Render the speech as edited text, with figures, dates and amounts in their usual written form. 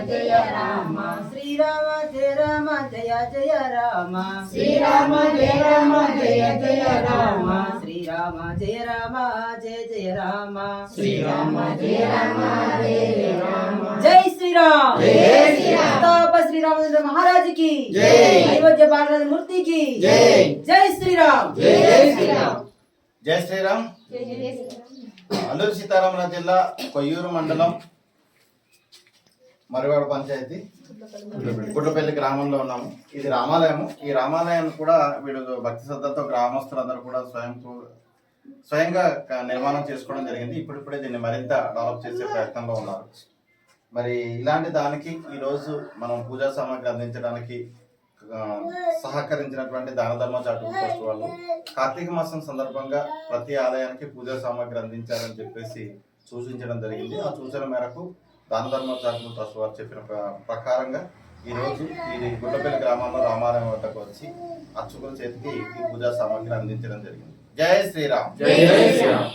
జయ రామ శ్రీరామ జయ రామ జయ జయ రామ శ్రీరామ జయ రామ జయ జయ రామ శ్రీరామ జయ రామ జయ జయ రామ శ్రీరామ జయ రామ జయ జయ రామ జై శ్రీరామ్ జై శ్రీరామ్ తాప శ్రీరామచంద్ర మహారాజ్ కి జై అయోధ్య బాలరాజ మూర్తి కి జై జై శ్రీరామ్ జై శ్రీరామ్ జై శ్రీరామ్. అల్లూరు సీతారామరాజు జిల్లా కొయ్యూరు మండలం మరివాడ పంచాయతీ గుడ్లపల్లి గ్రామంలో ఉన్నాము. ఇది రామాలయము. ఈ రామాలయాన్ని కూడా వీళ్ళు భక్తి శ్రద్ధలతో గ్రామస్తులందరూ కూడా స్వయంగా నిర్మాణం చేసుకోవడం జరిగింది. ఇప్పుడిప్పుడే దీన్ని మరింత డెవలప్ చేసే ప్రయత్నంలో ఉన్నారు. మరి ఇలాంటి దానికి ఈరోజు మనం పూజా సామాగ్రి అందించడానికి సహకరించినటువంటి దాన ధర్మ చాటు ట్రస్ట్ వాళ్ళు కార్తీక మాసం సందర్భంగా ప్రతి ఆలయానికి పూజా సామాగ్రి అందించాలని చెప్పేసి సూచించడం జరిగింది. ఆ సూచన మేరకు దాన ధర్మ చాటు ట్రస్ట్ వారు చెప్పిన ప్రకారంగా ఈరోజు ఈ గుడ్లపల్లి గ్రామంలో రామాలయం వద్దకు వచ్చి అర్చకుల చేతికి ఈ పూజా సామాగ్రి అందించడం జరిగింది. జై శ్రీరామ్. జై శ్రీరామ్.